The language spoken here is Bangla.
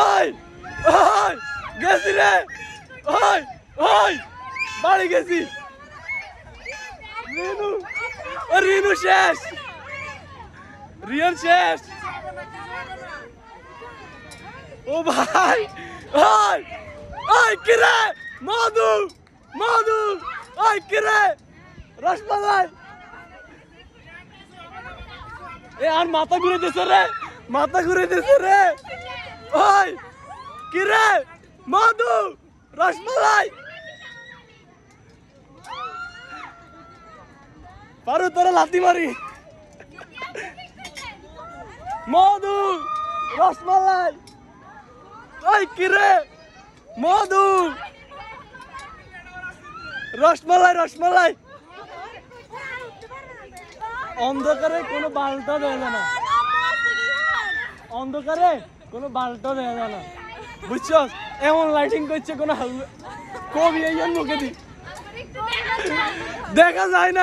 ওই ওই গেছি রে ওই ওই বাড়ি গেছি রিনু রিনু শেষ রিয়ান শেষ ও ভাই ওই ওই কিরে মধু মধু ওই কিরে রসমালাই এ আর মাথা ঘুরে দিছে রে মাথা ঘুরে দিছে রে ওই কিরে মধু রসমালাই পারু তোরা লাথি মারি মধু রসমালাই ওই কিরে মধু রসমালাই রসমালাই অন্ধকারে কোনো বালটা দেয় না অন্ধকারে কোনো বালটা দেয় না বুঝছো এমন লাইটিং করছে কোনো কবি এই মুখে দি দেখা যায় না।